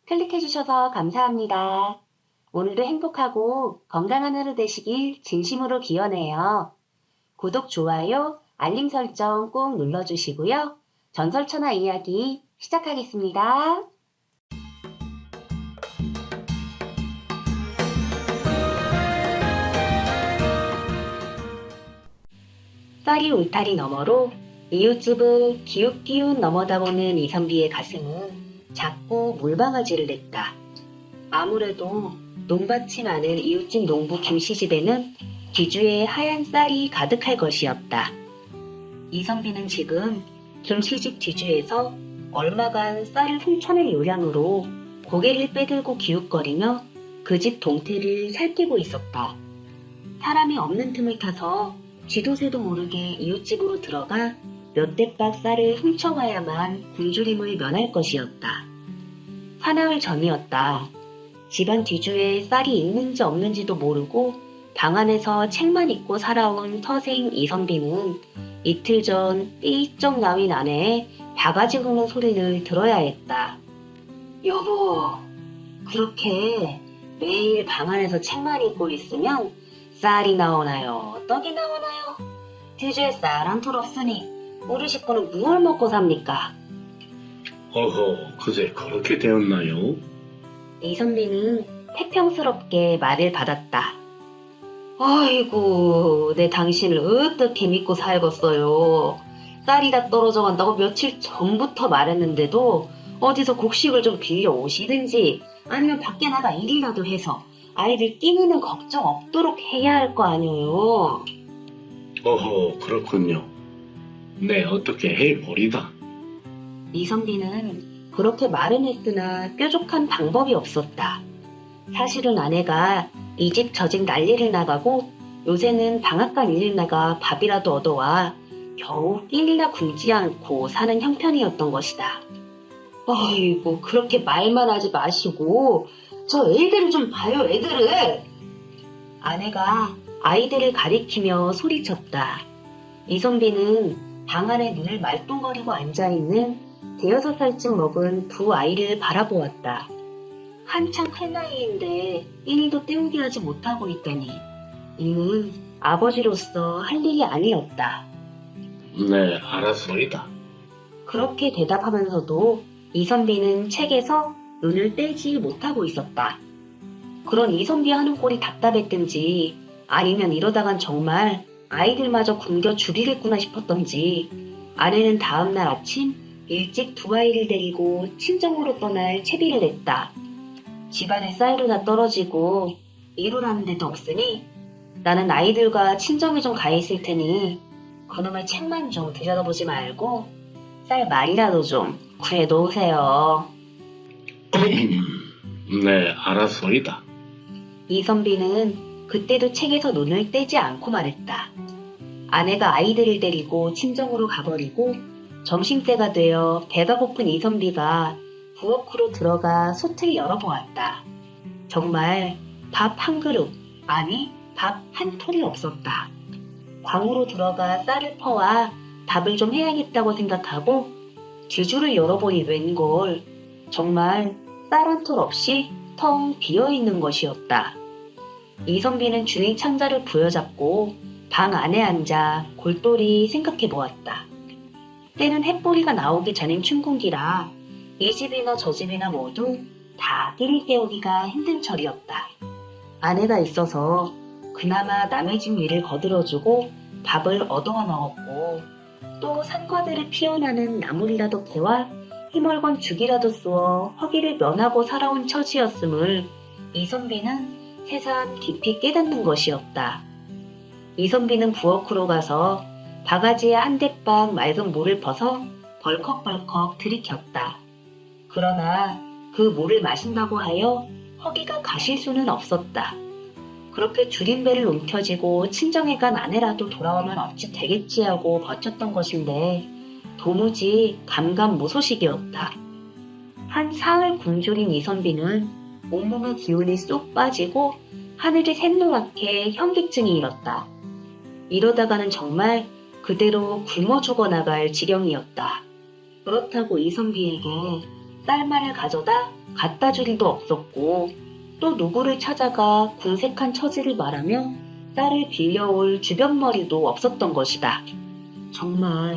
클릭해주셔서 감사합니다. 오늘도 행복하고 건강한 하루 되시길 진심으로 기원해요. 구독, 좋아요, 알림 설정 꼭 눌러주시고요. 전설천하 이야기 시작하겠습니다. 쌀이 울타리 너머로 이웃집을 기웃기웃 넘어다보는 이선비의 가슴은 자꾸 물방아지를 냈다. 아무래도 논밭이 많은 이웃집 농부 김씨집에는 기주에 하얀 쌀이 가득할 것이었다. 이선비는 지금 김씨집 뒤주에서 얼마간 쌀을 훔쳐낼 요량으로 고개를 빼들고 기웃거리며 그 집 동태를 살피고 있었다. 사람이 없는 틈을 타서 쥐도새도 모르게 이웃집으로 들어가 몇 대박 쌀을 훔쳐와야만 굶주림을 면할 것이었다. 사나흘 전이었다. 집안 뒤주에 쌀이 있는지 없는지도 모르고 방 안에서 책만 읽고 살아온 서생 이선비는 이틀 전 삐쩍 나윈 아내의 바가지 긁는 소리를 들어야 했다. 여보, 그렇게 매일 방 안에서 책만 읽고 있으면 쌀이 나오나요? 떡이 나오나요? 뒤주에 쌀 한 톨 없으니 우리 식구는 무얼 먹고 삽니까? 어허, 그새 그렇게 되었나요? 이선비는 태평스럽게 말을 받았다. 아이고, 내 당신을 어떻게 믿고 살겠어요. 쌀이 다 떨어져 간다고 며칠 전부터 말했는데도 어디서 곡식을 좀 빌려 오시든지 아니면 밖에 나가 일이라도 해서 아이들 끼니는 걱정 없도록 해야 할 거 아니에요. 어허, 그렇군요. 네, 어떻게 해보리다. 이선비는 그렇게 말은 했으나 뾰족한 방법이 없었다. 사실은 아내가 이 집 저 집 난리를 나가고 요새는 방앗간 일을 나가 밥이라도 얻어와 겨우 낄리나 굶지 않고 사는 형편이었던 것이다. 아이고, 그렇게 말만 하지 마시고 저 애들을 좀 봐요, 애들을. 아내가 아이들을 가리키며 소리쳤다. 이선비는 방 안에 늘 말똥거리고 앉아있는 5살쯤 먹은 두 아이를 바라보았다. 한창 큰 나이인데 일도 때우게 하지 못하고 있다니 이는 아버지로서 할 일이 아니었다. 네, 알았소이다. 그렇게 대답하면서도 이선비는 책에서 눈을 떼지 못하고 있었다. 그런 이선비 하는 꼴이 답답했든지 아니면 이러다간 정말 아이들마저 굶겨 죽이겠구나 싶었던지 아내는 다음날 아침 일찍 두 아이를 데리고 친정으로 떠날 채비를 냈다. 집안에 쌀도 다 떨어지고 일을 데도 없으니 나는 아이들과 친정에 좀 가 있을 테니 그놈의 책만 좀 들여다보지 말고 쌀 말이라도 좀 구해놓으세요. 네, 알았소이다. 이선비는 그때도 책에서 눈을 떼지 않고 말했다. 아내가 아이들을 데리고 친정으로 가버리고 점심때가 되어 배가 고픈 이선비가 부엌으로 들어가 솥을 열어보았다. 정말 밥 한 그릇, 아니 밥 한 톨이 없었다. 방으로 들어가 쌀을 퍼와 밥을 좀 해야겠다고 생각하고 뒤주를 열어보니 웬걸 정말 쌀 한 톨 없이 텅 비어있는 것이었다. 이선비는 주인 창자를 부여잡고 방 안에 앉아 골똘히 생각해 보았다. 때는 햇보리가 나오기 전인 춘궁기라 이 집이나 저 집이나 모두 다 끼니 때우기가 힘든 철이었다. 아내가 있어서 그나마 남의 집 일을 거들어주고 밥을 얻어와 먹었고 또 산과들을 피어나는 나물이라도 캐와 희멀건 죽이라도 쏘어 허기를 면하고 살아온 처지였음을 이선비는 새삼 깊이 깨닫는 것이었다. 이선비는 부엌으로 가서 바가지에 한 대박 맑은 물을 퍼서 벌컥벌컥 들이켰다. 그러나 그 물을 마신다고 하여 허기가 가실 수는 없었다. 그렇게 줄임배를 움켜쥐고 친정에 간 아내라도 돌아오면 어찌 되겠지 하고 버텼던 것인데 도무지 감감무소식이었다. 한 사흘 굶주린 이선비는 온몸의 기운이 쏙 빠지고 하늘이 샛노랗게 현기증이 일었다. 이러다가는 정말 그대로 굶어 죽어나갈 지경이었다. 그렇다고 이선비에게 쌀말을 가져다 갖다 줄 일도 없었고 또 누구를 찾아가 궁색한 처지를 말하며 쌀을 빌려올 주변머리도 없었던 것이다. 정말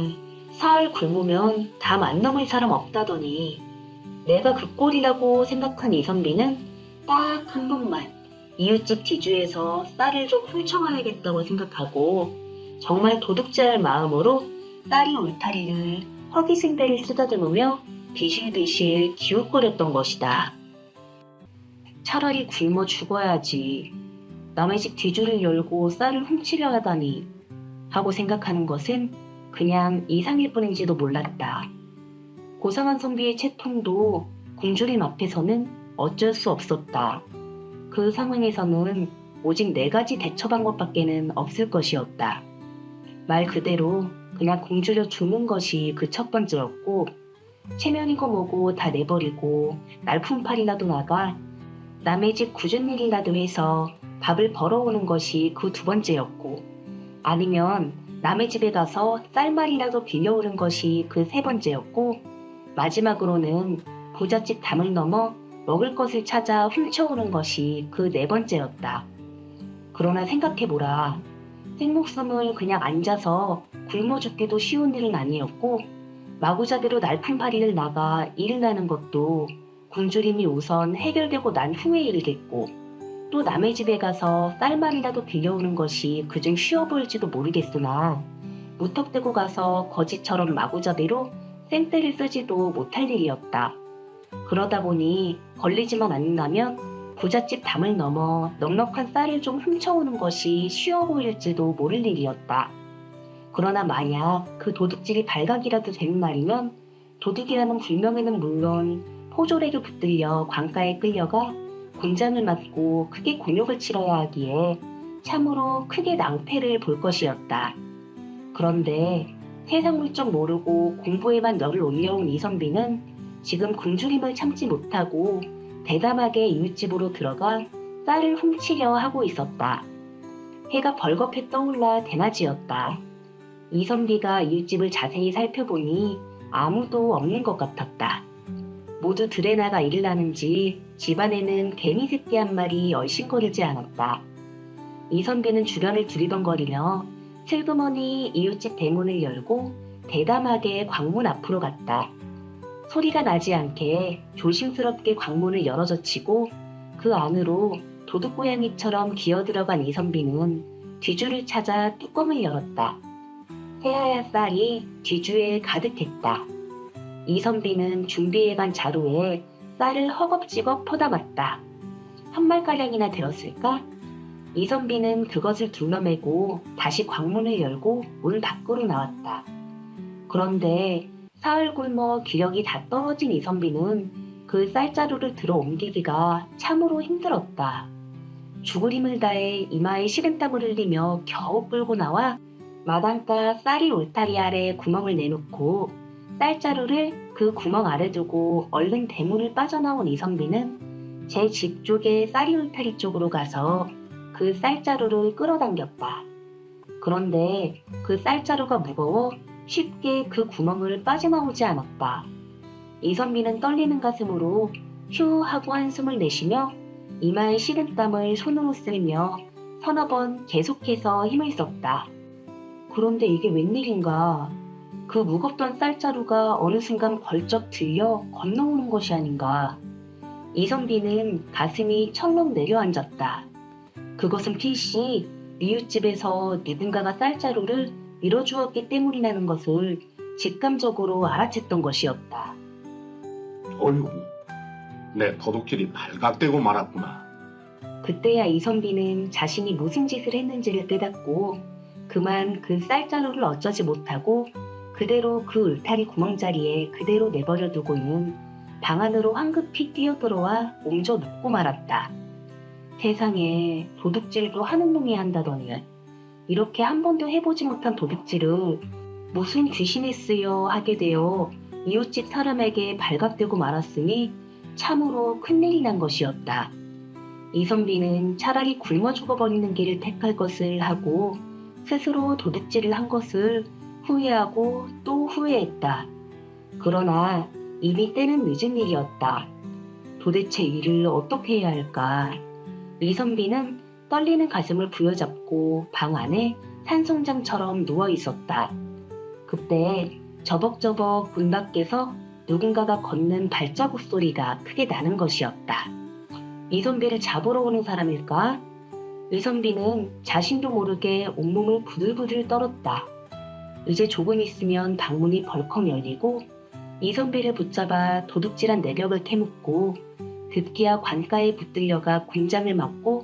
사흘 굶으면 담 안 넘을 사람 없다더니 내가 그 꼴이라고 생각한 이선비는 딱 한 번만 이웃집 뒤주에서 쌀을 좀 훔쳐가야겠다고 생각하고 정말 도둑질할 마음으로 쌀이 울타리를 허기승배를 쓰다듬으며 비실비실 기웃거렸던 것이다. 차라리 굶어 죽어야지. 남의 집 뒤주를 열고 쌀을 훔치려 하다니 하고 생각하는 것은 그냥 이상일 뿐인지도 몰랐다. 고상한 선비의 채통도 굶주림 앞에서는 어쩔 수 없었다. 그 상황에서는 오직 4가지 대처 방법밖에는 없을 것이었다. 말 그대로 그냥 굶주려 죽는 것이 그 첫 번째였고 체면이고 뭐고 다 내버리고 날품팔이라도 나가 남의 집 굳은 일이라도 해서 밥을 벌어오는 것이 그 2번째였고 아니면 남의 집에 가서 쌀말이라도 빌려오는 것이 그 3번째였고 마지막으로는 부잣집 담을 넘어 먹을 것을 찾아 훔쳐오는 것이 그 4번째였다. 그러나 생각해보라. 생목숨을 그냥 앉아서 굶어 죽기도 쉬운 일은 아니었고 마구잡이로 날품팔이를 나가 일을 하는 것도 굶주림이 우선 해결되고 난 후의 일이겠고 또 남의 집에 가서 쌀말이라도 빌려오는 것이 그중 쉬워 보일지도 모르겠으나 무턱대고 가서 거지처럼 마구잡이로 생떼를 쓰지도 못할 일이었다. 그러다 보니 걸리지만 않는다면 부잣집 담을 넘어 넉넉한 쌀을 좀 훔쳐오는 것이 쉬워 보일지도 모를 일이었다. 그러나 만약 그 도둑질이 발각이라도 되는 날이면 도둑이라는 불명예는 물론 포졸에게 붙들려 관가에 끌려가 곤장을 맞고 크게 곤욕을 치러야 하기에 참으로 크게 낭패를 볼 것이었다. 그런데 세상 물정 모르고 공부에만 열을 올려온 이선비는 지금 굶주림을 참지 못하고 대담하게 이웃집으로 들어가 쌀을 훔치려 하고 있었다. 해가 벌겋게 떠올라 대낮이었다. 이선비가 이웃집을 자세히 살펴보니 아무도 없는 것 같았다. 모두 들에 나가 일을 하는지 집안에는 개미 새끼 한 마리 얼씬거리지 않았다. 이선비는 주변을 두리번거리며 슬그머니 이웃집 대문을 열고 대담하게 광문 앞으로 갔다. 소리가 나지 않게 조심스럽게 광문을 열어젖히고 그 안으로 도둑고양이처럼 기어들어간 이선비는 뒤주를 찾아 뚜껑을 열었다. 새하얀 쌀이 뒤주에 가득했다. 이선비는 준비해간 자루에 쌀을 허겁지겁 퍼담았다. 한 말가량이나 되었을까? 이선비는 그것을 둘러매고 다시 광문을 열고 문 밖으로 나왔다. 그런데 사흘 굶어 기력이 다 떨어진 이선비는 그 쌀자루를 들어 옮기기가 참으로 힘들었다. 죽을 힘을 다해 이마에 식은땀을 흘리며 겨우 끌고 나와 마당가 쌀이 울타리 아래 구멍을 내놓고 쌀자루를 그 구멍 아래 두고 얼른 대문을 빠져나온 이선비는 제 집 쪽의 쌀이 울타리 쪽으로 가서 그 쌀자루를 끌어당겼다. 그런데 그 쌀자루가 무거워 쉽게 그 구멍을 빠져나오지 않았다. 이선비는 떨리는 가슴으로 휴 하고 한숨을 내쉬며 이마에 식은땀을 손으로 쓸며 서너 번 계속해서 힘을 썼다. 그런데 이게 웬일인가? 그 무겁던 쌀자루가 어느 순간 벌쩍 들려 건너오는 것이 아닌가. 이선비는 가슴이 철렁 내려앉았다. 그것은 필시 이웃집에서 누군가가 쌀자루를 밀어주었기 때문이라는 것을 직감적으로 알아챘던 것이었다. 어휴, 내 도둑질이 발각되고 말았구나. 그때야 이선비는 자신이 무슨 짓을 했는지를 깨닫고 그만 그 쌀자루를 어쩌지 못하고 그대로 그 울타리 구멍자리에 그대로 내버려두고는 방 안으로 황급히 뛰어들어와 옮져 눕고 말았다. 세상에 도둑질도 하는 놈이 한다더니 이렇게 한 번도 해보지 못한 도둑질을 무슨 귀신에 쓰여 하게 되어 이웃집 사람에게 발각되고 말았으니 참으로 큰일이 난 것이었다. 이선비는 차라리 굶어 죽어버리는 길을 택할 것을 하고 스스로 도둑질을 한 것을 후회하고 또 후회했다. 그러나 이미 때는 늦은 일이었다. 도대체 일을 어떻게 해야 할까? 이선비는 떨리는 가슴을 부여잡고 방 안에 산송장처럼 누워 있었다. 그때 저벅저벅 문 밖에서 누군가가 걷는 발자국 소리가 크게 나는 것이었다. 이선비를 잡으러 오는 사람일까? 이선비는 자신도 모르게 온몸을 부들부들 떨었다. 이제 조금 있으면 방문이 벌컥 열리고 이선비를 붙잡아 도둑질한 내력을 캐묻고 급기야 관가에 붙들려가 곤장을 맞고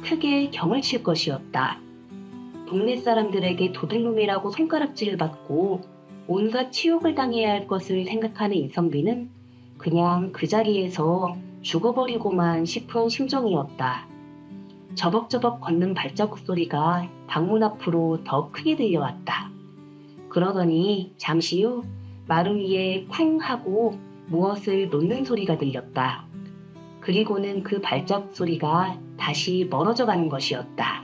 크게 경을 칠 것이었다. 동네 사람들에게 도둑놈이라고 손가락질을 받고 온갖 치욕을 당해야 할 것을 생각하는 이선비는 그냥 그 자리에서 죽어버리고만 싶은 심정이었다. 저벅저벅 걷는 발자국 소리가 방문 앞으로 더 크게 들려왔다. 그러더니 잠시 후 마루 위에 쿵 하고 무엇을 놓는 소리가 들렸다. 그리고는 그 발자국 소리가 다시 멀어져 가는 것이었다.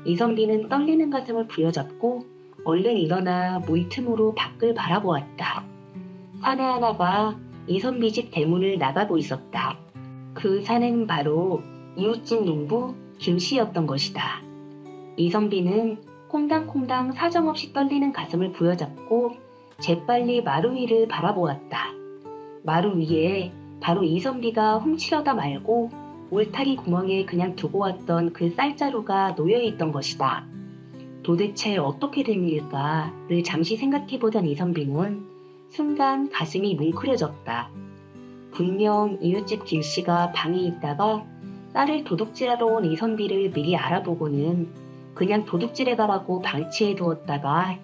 이선비는 떨리는 가슴을 부여잡고 얼른 일어나 물틈으로 밖을 바라보았다. 사내 하나가 이선비 집 대문을 나가고 있었다. 그 사내는 바로 이웃집 농부 김씨였던 것이다. 이선비는 콩당콩당 사정없이 떨리는 가슴을 부여잡고 재빨리 마루 위를 바라보았다. 마루 위에 바로 이선비가 훔치려다 말고 울타리 구멍에 그냥 두고 왔던 그 쌀자루가 놓여있던 것이다. 도대체 어떻게 된 일일까를 잠시 생각해보던 이선비는 순간 가슴이 뭉클해졌다. 분명 이웃집 길씨가 방에 있다가 쌀을 도둑질하러 온 이선비를 미리 알아보고는 그냥 도둑질해가라고 방치해 두었다가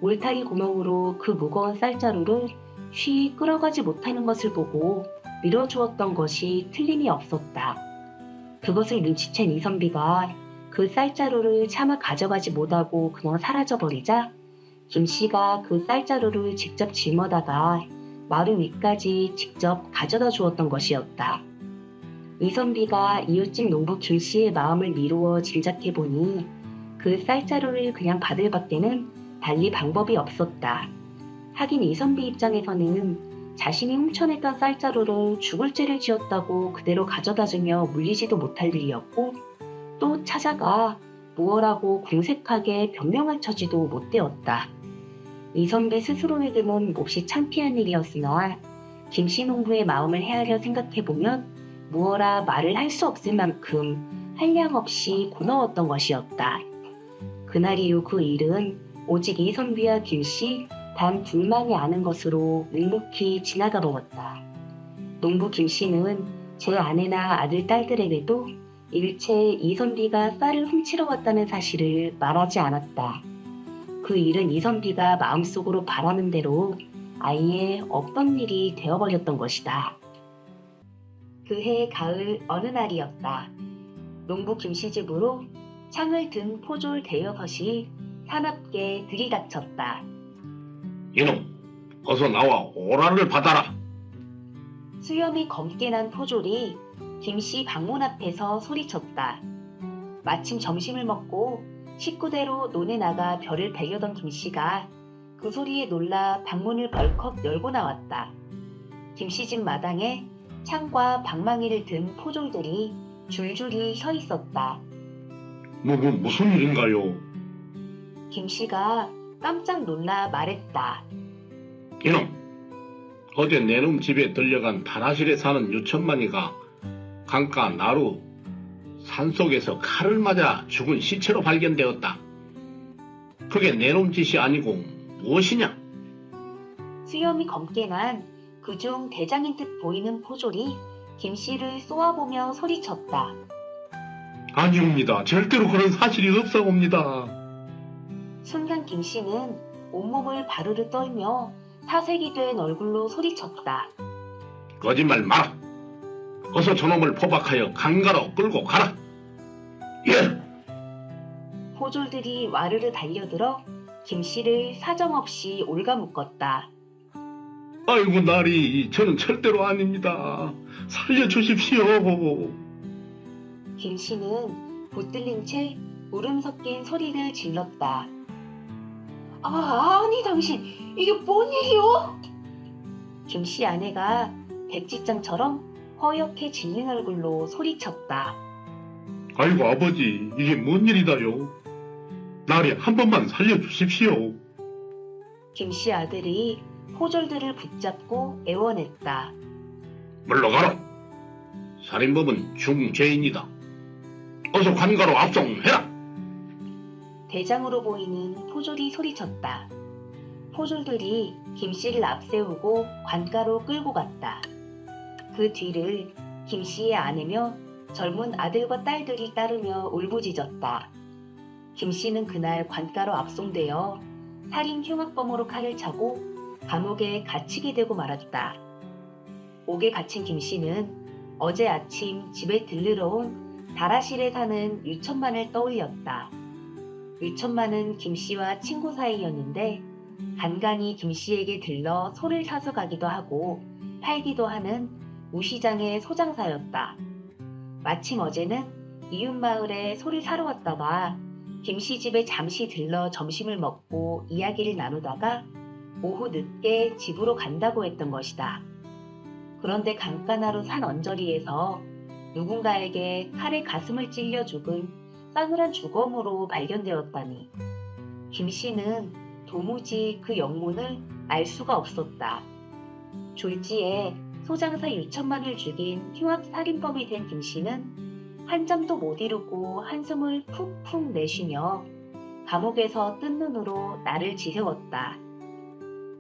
울타리 구멍으로 그 무거운 쌀자루를 쉬 끌어가지 못하는 것을 보고 밀어주었던 것이 틀림이 없었다. 그것을 눈치챈 이선비가 그 쌀자루를 차마 가져가지 못하고 그냥 사라져버리자 김씨가 그 쌀자루를 직접 짊어다가 마루 위까지 직접 가져다 주었던 것이었다. 이선비가 이웃집 농부 김씨의 마음을 미루어 짐작해보니 그 쌀자루를 그냥 받을 밖에는 달리 방법이 없었다. 하긴 이선비 입장에서는 자신이 훔쳐냈던 쌀자루를 죽을 죄를 지었다고 그대로 가져다주며 물리지도 못할 일이었고 또 찾아가 무엇라고 궁색하게 변명할 처지도 못 되었다. 이선비 스스로에게는 몹시 창피한 일이었으나 김씨 농부의 마음을 헤아려 생각해보면 무엇라 말을 할 수 없을 만큼 한량없이 고마웠던 것이었다. 그날 이후 그 일은 오직 이선비와 김씨 단 둘만이 아는 것으로 묵묵히 지나가 버렸다. 농부 김씨는 제 아내나 아들, 딸들에게도 일체 이선비가 쌀을 훔치러 왔다는 사실을 말하지 않았다. 그 일은 이선비가 마음속으로 바라는 대로 아예 없던 일이 되어버렸던 것이다. 그해 가을 어느 날이었다. 농부 김씨 집으로 창을 든 포졸 대여섯이 사납게 들이닥쳤다. 이놈, 어서 나와 오라를 받아라. 수염이 검게 난 포졸이 김씨 방문 앞에서 소리쳤다. 마침 점심을 먹고 식구대로 논에 나가 별을 배려던 김씨가 그 소리에 놀라 방문을 벌컥 열고 나왔다. 김씨 집 마당에 창과 방망이를 든 포졸들이 줄줄이 서 있었다. 무슨 일인가요? 김씨가 깜짝 놀라 말했다. 이놈, 어제 내놈 집에 들려간 다라실에 사는 유천만이가 강가 나루 산속에서 칼을 맞아 죽은 시체로 발견되었다. 그게 내놈 짓이 아니고 무엇이냐? 수염이 검게 난 그중 대장인 듯 보이는 포졸이 김씨를 쏘아보며 소리쳤다. 아니옵니다. 절대로 그런 사실이 없사옵니다. 순간 김씨는 온몸을 바르르 떨며 사색이 된 얼굴로 소리쳤다. 거짓말 마라. 어서 저놈을 포박하여 강가로 끌고 가라. 예! 포졸들이 와르르 달려들어 김씨를 사정없이 올가묶었다. 아이고 나리, 저는 절대로 아닙니다. 살려주십시오. 김씨는 붙들린 채 울음 섞인 소리를 질렀다. 아니 당신 이게 뭔 일이오? 김씨 아내가 백지장처럼 허옇게 질린 얼굴로 소리쳤다. 아이고 아버지, 이게 뭔 일이다요? 나리 한 번만 살려주십시오. 김씨 아들이 포졸들을 붙잡고 애원했다. 물러가라. 살인범은 중죄인이다. 어서 관가로 압송해라. 대장으로 보이는 포졸이 소리쳤다. 포졸들이 김씨를 앞세우고 관가로 끌고 갔다. 그 뒤를 김씨의 아내며 젊은 아들과 딸들이 따르며 울부짖었다. 김씨는 그날 관가로 압송되어 살인 흉악범으로 칼을 차고 감옥에 갇히게 되고 말았다. 옥에 갇힌 김씨는 어제 아침 집에 들르러 온 다라실에 사는 유천만을 떠올렸다. 유천만은 김씨와 친구 사이였는데 간간히 김씨에게 들러 소를 사서 가기도 하고 팔기도 하는 우시장의 소장사였다. 마침 어제는 이웃마을에 소를 사러 왔다가 김씨 집에 잠시 들러 점심을 먹고 이야기를 나누다가 오후 늦게 집으로 간다고 했던 것이다. 그런데 강가나루 산 언저리에서 누군가에게 칼에 가슴을 찔려 죽은 싸늘한 주검으로 발견되었다니 김씨는 도무지 그 영문을 알 수가 없었다. 졸지에 소장사 유천만을 죽인 흉악살인범이 된 김씨는 한 잠도 못 이루고 한숨을 푹푹 내쉬며 감옥에서 뜬 눈으로 나를 지새웠다.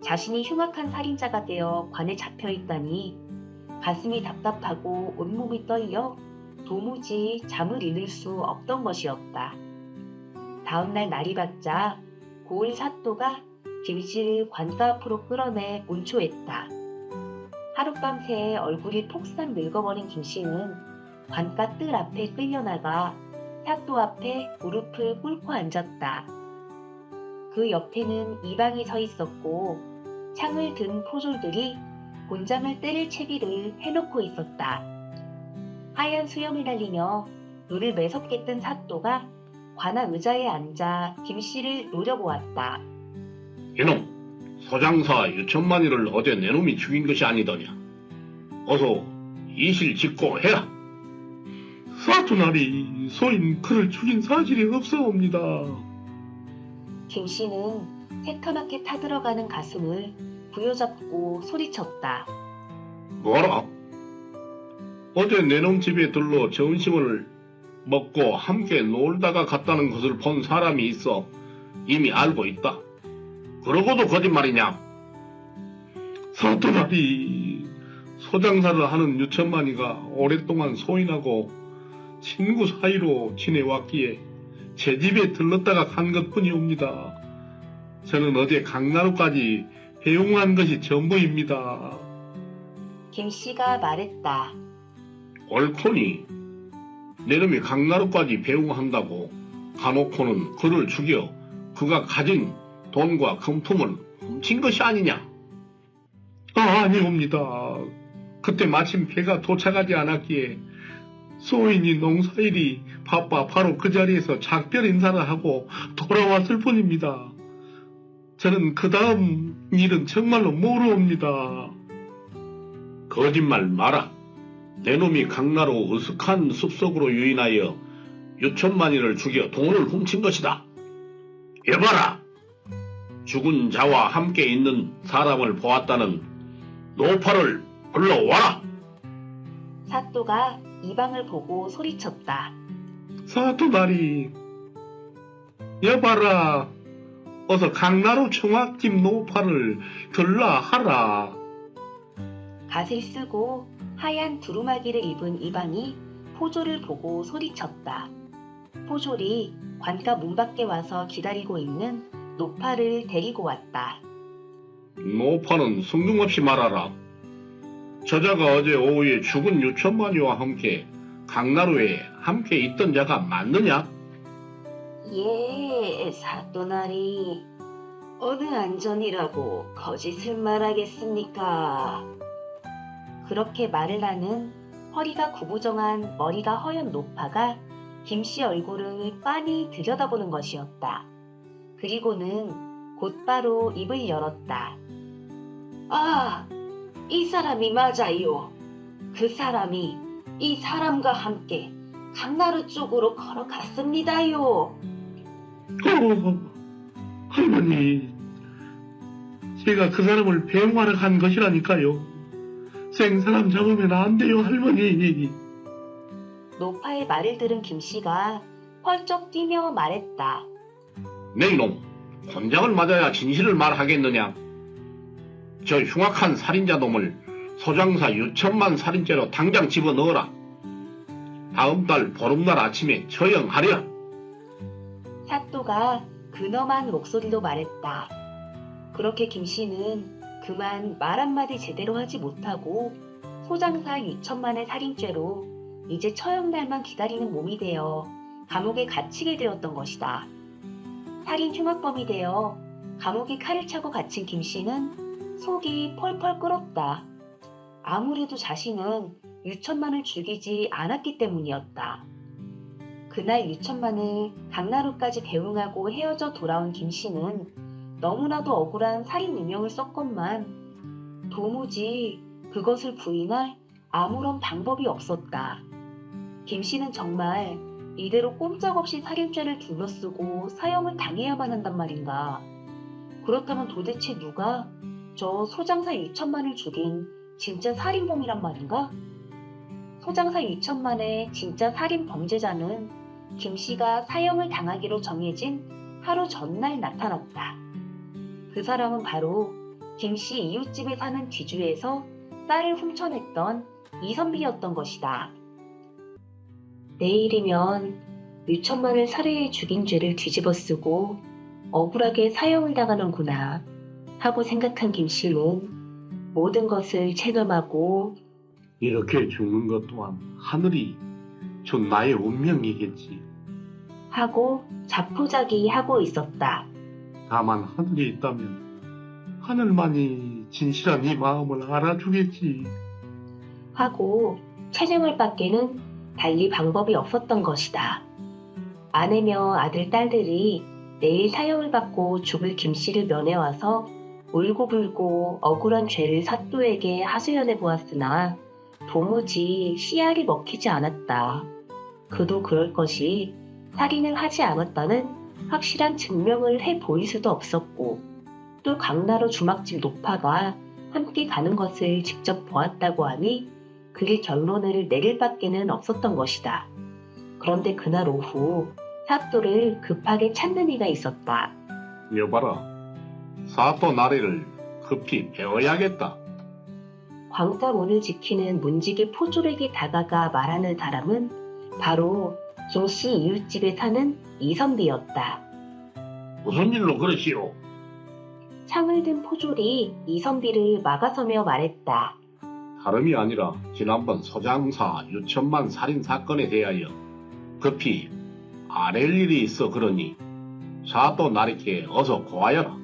자신이 흉악한 살인자가 되어 관에 잡혀있다니 가슴이 답답하고 온몸이 떨려 도무지 잠을 이룰 수 없던 것이었다. 다음날 날이 밝자 고을 사또가 김씨를 관가 앞으로 끌어내 문초했다. 하룻밤새 얼굴이 폭삭 늙어버린 김씨는 관가 뜰 앞에 끌려나가 사또 앞에 무릎을 꿇고 앉았다. 그 옆에는 이방이 서 있었고 창을 든 포졸들이 곤장을 때릴 채비를 해놓고 있었다. 하얀 수염을 날리며 눈을 매섭게 뜬 사또가 관아 의자에 앉아 김씨를 노려보았다. 이놈, 소장사 유천만이를 어제 내 놈이 죽인 것이 아니더냐. 어서 이실 직고해라. 사투나리 소인 그를 죽인 사실이 없사옵니다. 김씨는 새카맣게 타들어가는 가슴을 부여잡고 소리쳤다. 뭐라? 어제 내 놈 집에 들러 점심을 먹고 함께 놀다가 갔다는 것을 본 사람이 있어 이미 알고 있다. 그러고도 거짓말이냐? 사또나리 소장사를 하는 유천만이가 오랫동안 소인하고 친구 사이로 지내왔기에 제 집에 들렀다가 간 것뿐이옵니다. 저는 어제 강나루까지 배웅한 것이 전부입니다. 김씨가 말했다. 옳거니 내 놈이 강나루까지 배웅한다고 가놓고는 그를 죽여 그가 가진 돈과 금품을 훔친 것이 아니냐? 아니옵니다. 그때 마침 배가 도착하지 않았기에 소인이 농사일이 바빠 바로 그 자리에서 작별 인사를 하고 돌아왔을 뿐입니다. 저는 그 다음 일은 정말로 모르옵니다. 거짓말 마라. 내 놈이 강나루 으슥한 숲속으로 유인하여 유천만이를 죽여 돈을 훔친 것이다. 여봐라. 죽은 자와 함께 있는 사람을 보았다는 노파를 불러와라. 사또가 이방을 보고 소리쳤다. 사또나리, 여봐라. 어서 강나루 청학집 노파를 들라 하라. 갓을 쓰고 하얀 두루마기를 입은 이방이 포졸을 보고 소리쳤다. 포졸이 관가 문 밖에 와서 기다리고 있는 노파를 데리고 왔다. 노파는 성중없이 말하라. 저자가 어제 오후에 죽은 유천만이와 함께 강나루에 함께 있던 자가 맞느냐? 예, 사또나리. 어느 안전이라고 거짓을 말하겠습니까? 그렇게 말을 하는 허리가 구부정한 머리가 허연 노파가 김씨 얼굴을 빤히 들여다보는 것이었다. 그리고는 곧바로 입을 열었다. 아, 이 사람이 맞아요. 그 사람이 이 사람과 함께 강나루 쪽으로 걸어갔습니다요. 할머니, 제가 그 사람을 배웅하러 간 것이라니까요. 생사람 잡으면 안 돼요, 할머니. 노파의 말을 들은 김씨가 펄쩍 뛰며 말했다. 네 이놈, 곤장을 맞아야 진실을 말하겠느냐. 저 흉악한 살인자 놈을 소장사 유천만 살인죄로 당장 집어넣어라. 다음 달 보름날 아침에 처형하랴. 사또가 근엄한 목소리로 말했다. 그렇게 김씨는 그만 말 한마디 제대로 하지 못하고 소장사 유천만의 살인죄로 이제 처형날만 기다리는 몸이 되어 감옥에 갇히게 되었던 것이다. 살인 흉악범이 되어 감옥에 칼을 차고 갇힌 김씨는 속이 펄펄 끓었다. 아무래도 자신은 유천만을 죽이지 않았기 때문이었다. 그날 유천만을 강나루까지 배웅하고 헤어져 돌아온 김씨는 너무나도 억울한 살인 누명을 썼건만 도무지 그것을 부인할 아무런 방법이 없었다. 김씨는 정말 이대로 꼼짝없이 살인죄를 둘러쓰고 사형을 당해야만 한단 말인가. 그렇다면 도대체 누가 저 소장사 유천만을 죽인 진짜 살인범이란 말인가? 소장사 유천만의 진짜 살인 범죄자는 김씨가 사형을 당하기로 정해진 하루 전날 나타났다. 그 사람은 바로 김씨 이웃집에 사는 뒤주에서 쌀을 훔쳐냈던 이선비였던 것이다. 내일이면 유천만을 살해해 죽인 죄를 뒤집어쓰고 억울하게 사형을 당하는구나 하고 생각한 김씨는 모든 것을 체념하고 이렇게 죽는 것 또한 하늘이 준 나의 운명이겠지. 하고 자포자기하고 있었다. 다만 하늘이 있다면 하늘만이 진실한 이 마음을 알아주겠지. 하고 체념을 밖에는 달리 방법이 없었던 것이다. 아내며 아들, 딸들이 내일 사형을 받고 죽을 김씨를 면회와서 울고불고 억울한 죄를 사또에게 하소연해 보았으나 도무지 씨알이 먹히지 않았다. 그도 그럴 것이 살인을 하지 않았다는 확실한 증명을 해 보일 수도 없었고 또 강나루 주막집 노파가 함께 가는 것을 직접 보았다고 하니 그 결론을 내릴 밖에는 없었던 것이다. 그런데 그날 오후 사또를 급하게 찾는 이가 있었다. 여봐라, 사또 나래를 급히 배워야겠다. 광자문을 지키는 문지기 포졸에게 다가가 말하는 사람은 바로 김씨 이웃집에 사는 이선비였다. 무슨 일로 그러시오? 창을 든 포졸이 이선비를 막아서며 말했다. 다름이 아니라 지난번 소장사 유천만 살인 사건에 대하여 급히 아랠 일이 있어 그러니 사또 나리께 어서 고하여라.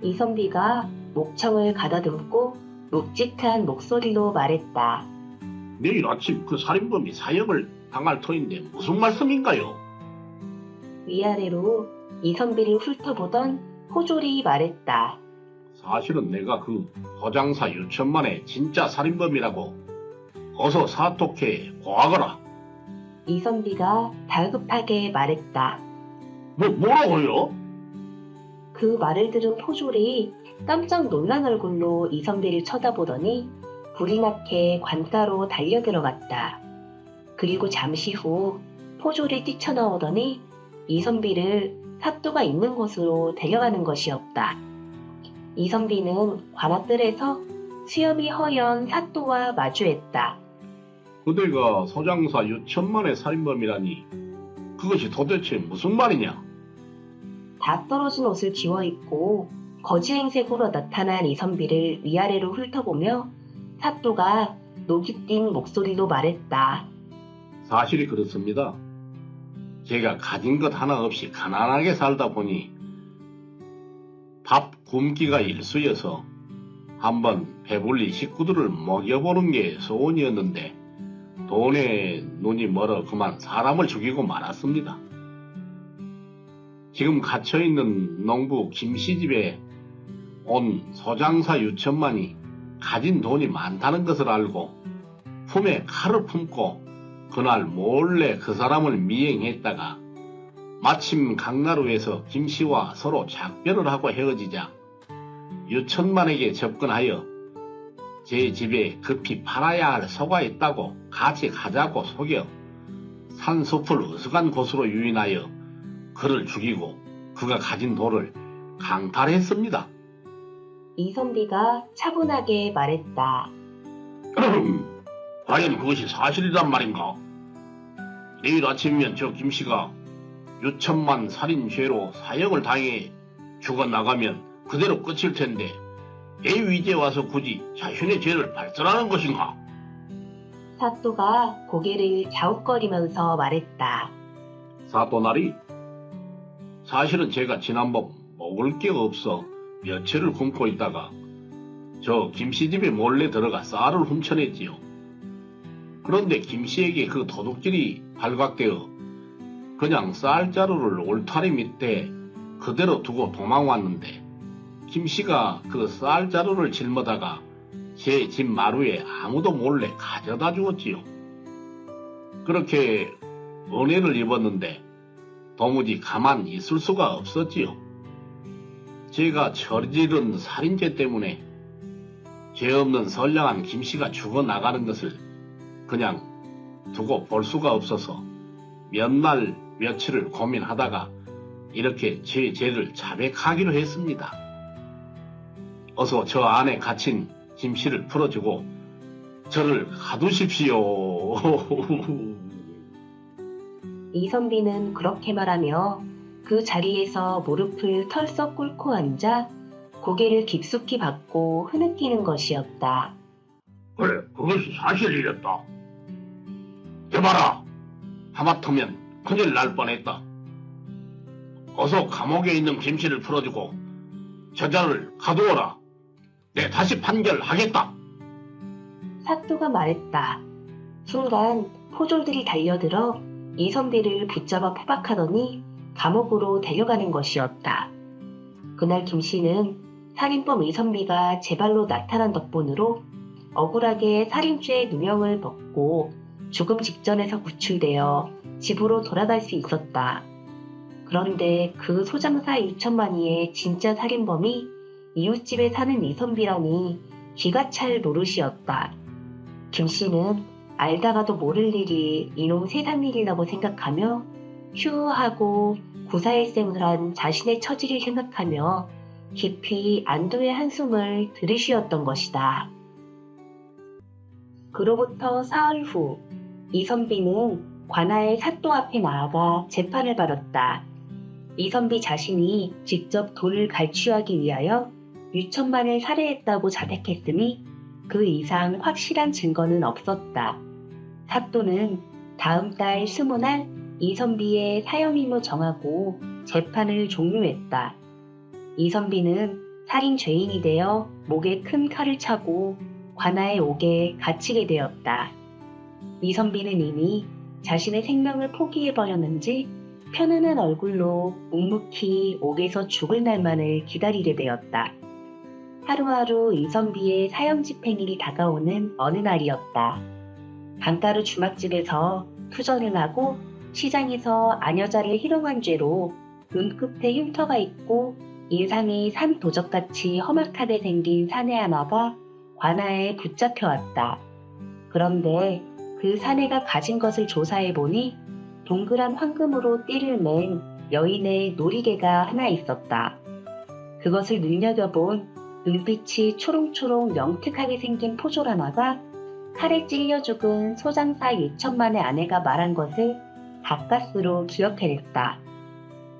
이선비가 목청을 가다듬고 묵직한 목소리로 말했다. 내일 아침 그 살인범이 사형을 당할 터인데 무슨 말씀인가요? 위아래로 이선비를 훑어보던 포졸이 말했다. 사실은 내가 그 소장사 유천만의 진짜 살인범이라고 어서 사또께 고하거라. 이선비가 다급하게 말했다. 뭐라고요? 그 말을 들은 포졸이 깜짝 놀란 얼굴로 이선비를 쳐다보더니 불이 나게 관가로 달려들어갔다. 그리고 잠시 후 포졸이 뛰쳐나오더니 이선비를 사또가 있는 곳으로 데려가는 것이었다. 이선비는 관악들에서 수염이 허연 사또와 마주했다. 그대가 소장사 유천만의 살인범이라니 그것이 도대체 무슨 말이냐? 다 떨어진 옷을 기워입고 거지행색으로 나타난 이선비를 위아래로 훑어보며 사또가 녹이 띈 목소리로 말했다. 사실이 그렇습니다. 제가 가진 것 하나 없이 가난하게 살다 보니 밥 굶기가 일쑤여서 한번 배불리 식구들을 먹여보는 게 소원이었는데 돈에 눈이 멀어 그만 사람을 죽이고 말았습니다. 지금 갇혀있는 농부 김씨 집에 온 소장사 유천만이 가진 돈이 많다는 것을 알고 품에 칼을 품고 그날 몰래 그 사람을 미행했다가 마침 강나루에서 김씨와 서로 작별을 하고 헤어지자 유천만에게 접근하여 제 집에 급히 팔아야 할 소가 있다고 같이 가자고 속여 산숲을 으슥한 곳으로 유인하여 그를 죽이고 그가 가진 돌을 강탈했습니다. 이선비가 차분하게 말했다. 과연 그것이 사실이란 말인가? 내일 아침이면 저 김씨가 유천만 살인죄로 사형을 당해 죽어나가면 그대로 끝일 텐데 왜 이제 와서 굳이 자신의 죄를 발설하는 것인가? 사또가 고개를 갸웃거리면서 말했다. 사또나리, 사실은 제가 지난번 먹을 게 없어 며칠을 굶고 있다가 저 김씨 집에 몰래 들어가 쌀을 훔쳐냈지요. 그런데 김씨에게 그 도둑질이 발각되어 그냥 쌀자루를 울타리 밑에 그대로 두고 도망왔는데 김씨가 그 쌀자루를 짊어다가 제 집 마루에 아무도 몰래 가져다 주었지요. 그렇게 은혜를 입었는데 도무지 가만 있을 수가 없었지요. 제가 저지른 살인죄 때문에 죄 없는 선량한 김씨가 죽어나가는 것을 그냥 두고 볼 수가 없어서 몇 날 며칠을 고민하다가 이렇게 제 죄를 자백하기로 했습니다. 어서 저 안에 갇힌 김씨를 풀어주고 저를 가두십시오. 이선비는 그렇게 말하며 그 자리에서 무릎을 털썩 꿇고 앉아 고개를 깊숙이 받고 흐느끼는 것이었다. 그래, 그것이 사실이었다. 여봐라, 하마터면 큰일 날 뻔했다. 어서 감옥에 있는 김씨를 풀어주고 저자를 가두어라. 내 다시 판결하겠다. 사또가 말했다. 순간 포졸들이 달려들어 이선비를 붙잡아 포박하더니 감옥으로 데려가는 것이었다. 그날 김씨는 살인범 이선비가 제 발로 나타난 덕분으로 억울하게 살인죄의 누명을 벗고 죽음 직전에서 구출되어 집으로 돌아갈 수 있었다. 그런데 그 소장사 유천만이의 진짜 살인범이 이웃집에 사는 이선비라니 기가 찰 노릇이었다. 김씨는 알다가도 모를 일이 이놈 세상 일이라고 생각하며 휴 하고 구사일생을 한 자신의 처지를 생각하며 깊이 안도의 한숨을 들이쉬었던 것이다. 그로부터 사흘 후 이선비는 관아의 사또 앞에 나아가 재판을 받았다. 이선비 자신이 직접 돈을 갈취하기 위하여 유천만을 살해했다고 자백했으니 그 이상 확실한 증거는 없었다. 사또는 다음 달 20날 이선비의 사형일로 정하고 재판을 종료했다. 이선비는 살인 죄인이 되어 목에 큰 칼을 차고 관아의 옥에 갇히게 되었다. 이선비는 이미 자신의 생명을 포기해버렸는지 편안한 얼굴로 묵묵히 옥에서 죽을 날만을 기다리게 되었다. 하루하루 이선비의 사형 집행일이 다가오는 어느 날이었다. 강가루 주막집에서 투전을 하고 시장에서 아녀자를 희롱한 죄로 눈끝에 흉터가 있고 인상이 산 도적같이 험악하게 생긴 사내 하나가 관아에 붙잡혀왔다. 그런데 그 사내가 가진 것을 조사해보니 동그란 황금으로 띠를 맨 여인의 놀이개가 하나 있었다. 그것을 눈여겨본 눈빛이 초롱초롱 영특하게 생긴 포졸 하나가 칼에 찔려 죽은 소장사 유천만의 아내가 말한 것을 가까스로 기억해냈다.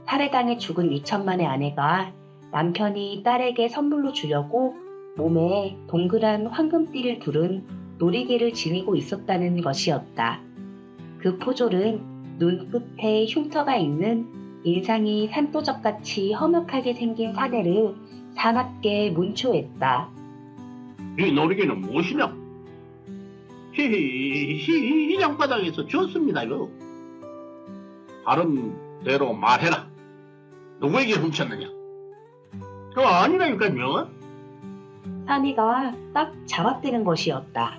살해당해 죽은 유천만의 아내가 남편이 딸에게 선물로 주려고 몸에 동그란 황금띠를 두른 놀이개를 지니고 있었다는 것이었다. 그 포졸은 눈끝에 흉터가 있는 인상이 산도적같이 험악하게 생긴 사내를 사납게 문초했다. 이 놀이개는 무엇이냐? 시장바닥에서 줬습니다요. 다른 대로 말해라. 누구에게 훔쳤느냐? 그거 아니라니까요. 사내가 딱 잡아떼는 것이었다.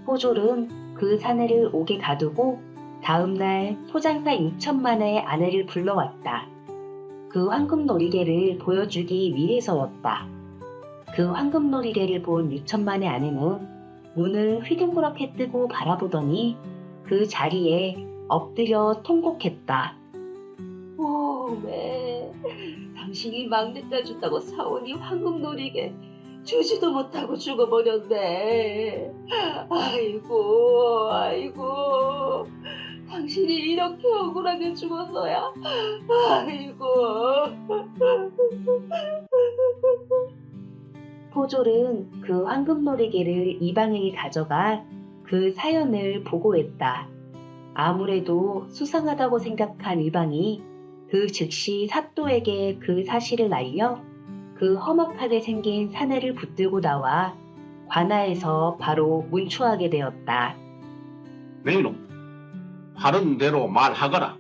포졸은 그 사내를 옥에 가두고 다음 날 소장사 유천만의 아내를 불러왔다. 그 황금놀이개를 보여주기 위해서였다. 그 황금놀이개를 본 유천만의 아내는 눈을 휘둥그렇게 뜨고 바라보더니 그 자리에 엎드려 통곡했다. 왜 당신이 막내딸 준다고 사오니 황금놀이개 주지도 못하고 죽어버렸네. 아이고, 당신이 이렇게 억울하게 죽었어야. 아이고. 포졸은 그 황금놀이개를 이방에게 가져가 그 사연을 보고했다. 아무래도 수상하다고 생각한 이방이 그 즉시 사또에게 그 사실을 알려 그 험악하게 생긴 사내를 붙들고 나와 관아에서 바로 문초하게 되었다. 네 이놈, 하는 대로 말하거라.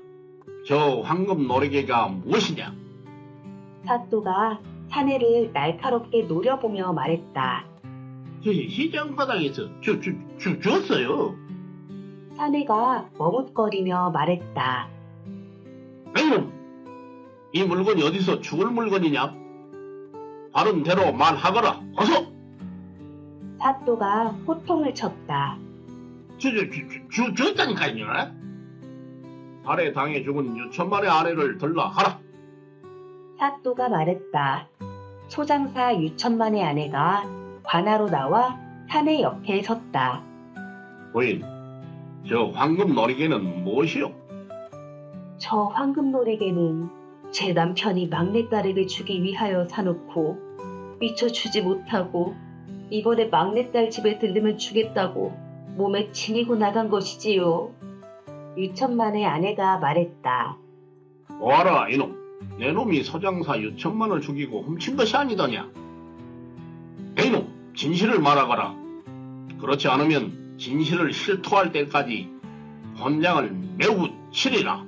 저 황금놀이개가 무엇이냐? 사또가 사내를 날카롭게 노려보며 말했다. 시장 바닥에서 주었어요. 사내가 머뭇거리며 말했다. 네 이놈, 이 물건이 어디서 죽을 물건이냐? 하는 대로 말하거라. 어서! 사또가 호통을 쳤다. 주었다니까요. 살해 당해 죽은 유천만의 아내를 들라 하라. 사또가 말했다. 소장사 유천만의 아내가 관아로 나와 사내 옆에 섰다. 부인, 저 황금놀이개는 무엇이요? 저 황금놀이개는 제 남편이 막내딸에게 주기 위하여 사놓고 미처 주지 못하고 이번에 막내딸 집에 들르면 주겠다고 몸에 지니고 나간 것이지요. 유천만의 아내가 말했다. 뭐하라 이놈, 내 놈이 서장사 유천만을 죽이고 훔친 것이 아니더냐? 이놈, 진실을 말하거라. 그렇지 않으면 진실을 실토할 때까지 혼장을 매우 치리라.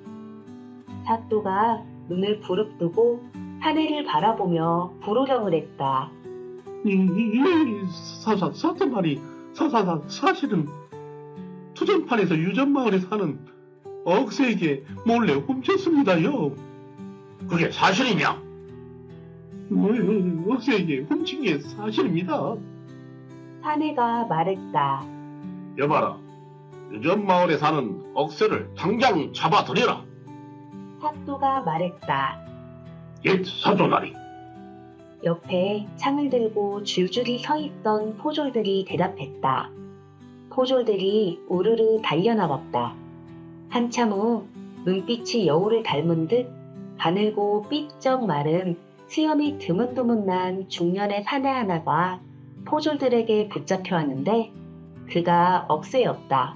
사또가 눈을 부릅뜨고 사내를 바라보며 불호령을 했다. 사실은 투전판에서 유전마을에 사는 억새에게 몰래 훔쳤습니다요. 그게 사실이냐? 억새에게 훔친 게 사실입니다. 사내가 말했다. 여봐라, 유전마을에 사는 억새를 당장 잡아들여라. 사또가 말했다. 옛 사도나리. 옆에 창을 들고 줄줄이 서 있던 포졸들이 대답했다. 포졸들이 우르르 달려나왔다. 한참 후 눈빛이 여우를 닮은 듯 가늘고 삐쩍 마른 수염이 드문드문난 중년의 사내 하나가 포졸들에게 붙잡혀 왔는데 그가 억새였다.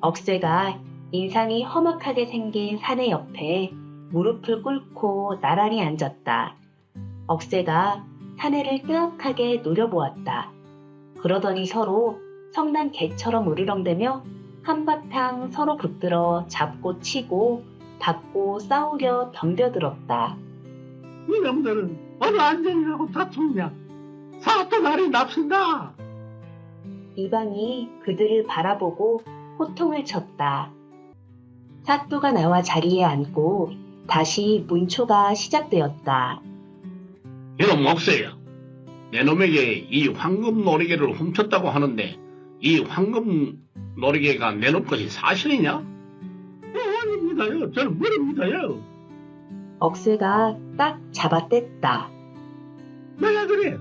억새가 인상이 험악하게 생긴 사내 옆에 무릎을 꿇고 나란히 앉았다. 억새가 사내를 뜨악하게 노려보았다. 그러더니 서로 성난 개처럼 으르렁대며 한바탕 서로 붙들어 잡고 치고 받고 싸우려 덤벼들었다. 이놈들은 어느 안전이라고 다투느냐? 사또나리 납신다. 이방이 그들을 바라보고 호통을 쳤다. 사또가 나와 자리에 앉고 다시 문초가 시작되었다. 이놈 억새야, 내 놈에게 이 황금놀이개를 훔쳤다고 하는데 이 황금놀이개가 내 놈 것이 사실이냐? 아닙니다요. 저는 모릅니다요. 억새가 딱 잡아뗐다. 내가 그래.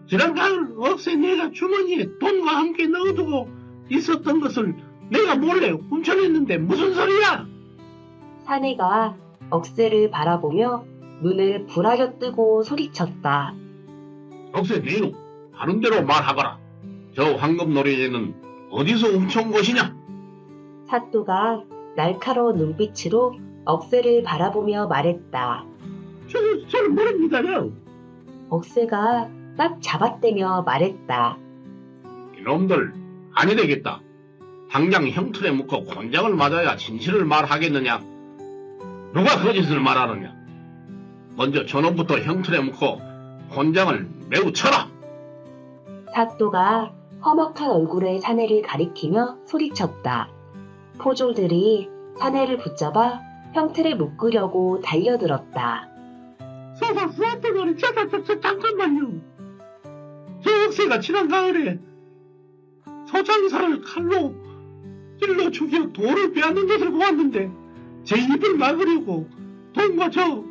지난 가을 억새 내가 주머니에 돈과 함께 넣어두고 있었던 것을 내가 몰래 훔쳐냈는데 무슨 소리야? 사내가 억새를 바라보며 눈을 부라려 뜨고 소리쳤다. 억새 네 놈, 하는 대로 말하거라. 저 황금놀이개는 어디서 훔쳐온 것이냐? 사또가 날카로운 눈빛으로 억새를 바라보며 말했다. 저는 모릅니다요. 억새가 딱 잡아떼며 말했다. 이놈들 아니 되겠다. 당장 형틀에 묶어 곤장을 맞아야 진실을 말하겠느냐? 누가 거짓을 말하느냐? 먼저 저놈부터 형틀에 묶어 곤장을 매우 쳐라. 사또가 험악한 얼굴에 사내를 가리키며 소리쳤다. 포졸들이 사내를 붙잡아 형틀에 묶으려고 달려들었다. 잠깐만요. 저 억새가 지난 가을에 소장사를 칼로 찔러 죽여 돌을 빼앗는 것을 보았는데 제 입을 막으려고 돈과 저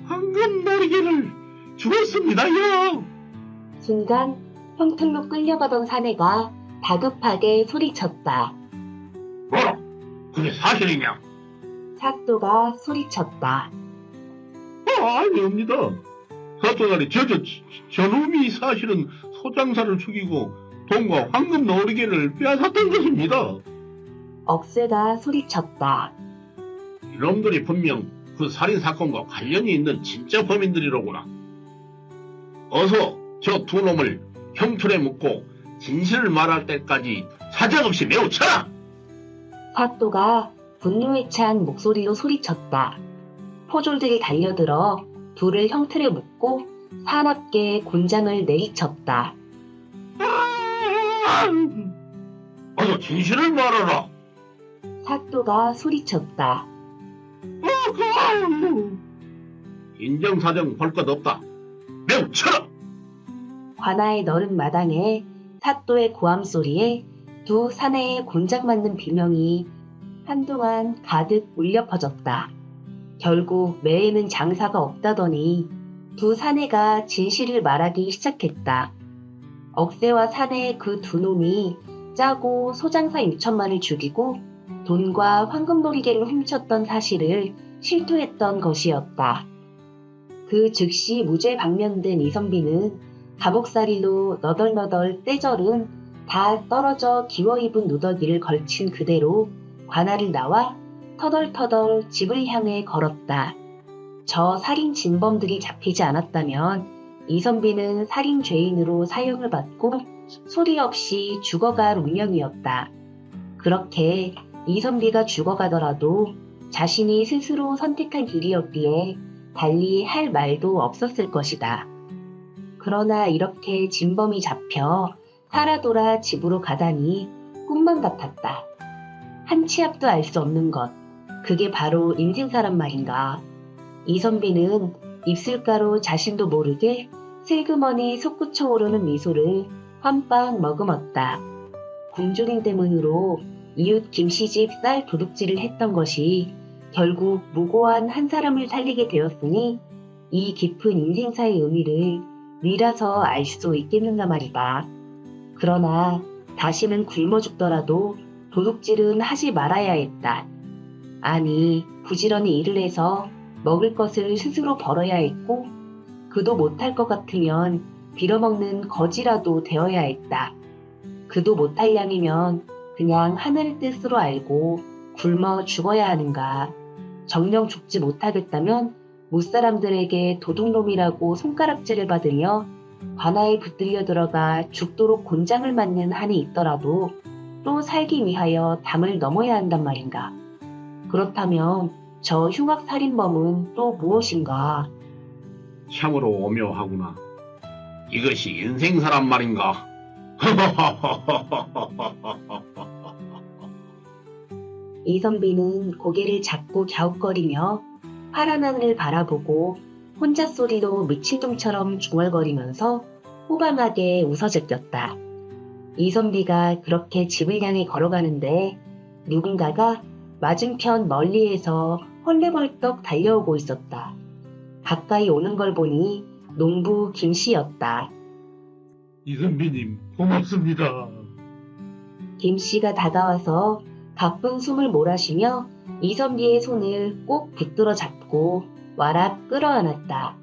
황금 놀이개를 주었습니다요. 순간 형틀로 끌려가던 사내가 다급하게 소리쳤다. 뭐라? 그게 사실이냐? 사또가 소리쳤다. 아니옵니다. 사또가리 저놈이 사실은 소장사를 죽이고 돈과 황금 놀이개를 빼앗았던 것입니다. 억새가 소리쳤다. 이놈들이 분명 그 살인사건과 관련이 있는 진짜 범인들이로구나. 어서 저 두 놈을 형틀에 묶고 진실을 말할 때까지 사정없이 매우 쳐라! 사또가 분노에 찬 목소리로 소리쳤다. 포졸들이 달려들어 둘을 형틀에 묶고 사납게 곤장을 내리쳤다. 어서 진실을 말하라! 사또가 소리쳤다. 인정사정 볼 것 없다. 매우 쳐라! 관아의 너른 마당에 사또의 고함 소리에 두 사내의 곤장 맞는 비명이 한동안 가득 울려 퍼졌다. 결국 매에는 장사가 없다더니 두 사내가 진실을 말하기 시작했다. 억새와 사내의 그 두 놈이 짜고 소장사 6천만을 죽이고 돈과 황금놀이개를 훔쳤던 사실을 실토했던 것이었다. 그 즉시 무죄 방면된 이선비는 감옥살이로 너덜너덜 떼절은 다 떨어져 기워입은 누더기를 걸친 그대로 관아를 나와 터덜터덜 집을 향해 걸었다. 저 살인 진범들이 잡히지 않았다면 이선비는 살인 죄인으로 사형을 받고 소리 없이 죽어갈 운명이었다. 그렇게 이선비가 죽어가더라도 자신이 스스로 선택한 길이었기에 달리 할 말도 없었을 것이다. 그러나 이렇게 진범이 잡혀 살아 돌아 집으로 가다니 꿈만 같았다. 한 치 앞도 알 수 없는 것, 그게 바로 인생사란 말인가. 이선비는 입술가로 자신도 모르게 슬그머니 솟구쳐 오르는 미소를 한방 머금었다. 굶주림 때문으로 이웃 김씨집 쌀 도둑질을 했던 것이 결국 무고한 한 사람을 살리게 되었으니 이 깊은 인생사의 의미를 미라서 알 수 있겠는가 말이다. 그러나 다시는 굶어 죽더라도 도둑질은 하지 말아야 했다. 아니, 부지런히 일을 해서 먹을 것을 스스로 벌어야 했고 그도 못할 것 같으면 빌어먹는 거지라도 되어야 했다. 그도 못할 양이면 그냥 하늘의 뜻으로 알고 굶어 죽어야 하는가. 정녕 죽지 못하겠다면 못사람들에게 도둑놈이라고 손가락질을 받으며 관아에 붙들려 들어가 죽도록 곤장을 맞는 한이 있더라도 또 살기 위하여 담을 넘어야 한단 말인가. 그렇다면 저 흉악살인범은 또 무엇인가? 참으로 오묘하구나. 이것이 인생사란 말인가? 이선비는 고개를 잡고 갸웃거리며 파란 하늘을 바라보고 혼자 소리로 미친놈처럼 중얼거리면서 호방하게 웃어제꼈다. 이선비가 그렇게 집을 향해 걸어가는데 누군가가 맞은편 멀리에서 헐레벌떡 달려오고 있었다. 가까이 오는 걸 보니 농부 김씨였다. 이선비님 고맙습니다. 김씨가 다가와서 가쁜 숨을 몰아쉬며 이선비의 손을 꼭 붙들어 잡고 와락 끌어안았다.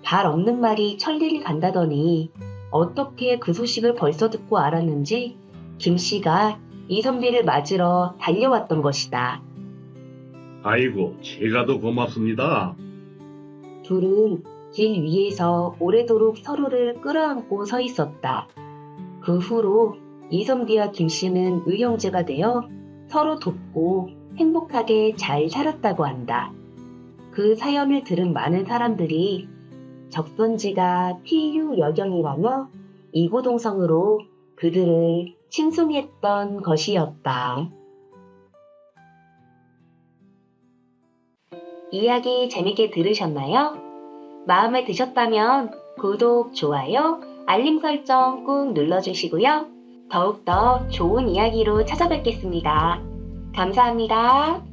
발 없는 말이 천리를 간다더니 어떻게 그 소식을 벌써 듣고 알았는지 김씨가 이선비를 맞으러 달려왔던 것이다. 아이고, 제가 더 고맙습니다. 둘은 길 위에서 오래도록 서로를 끌어안고 서 있었다. 그 후로 이선비와 김씨는 의형제가 되어 서로 돕고 행복하게 잘 살았다고 한다. 그 사연을 들은 많은 사람들이 적선지가 PU 여경이라며 이고동성으로 그들을 칭송했던 것이었다. 이야기 재밌게 들으셨나요? 마음에 드셨다면 구독, 좋아요, 알림 설정 꾹 눌러주시고요. 더욱더 좋은 이야기로 찾아뵙겠습니다. 감사합니다.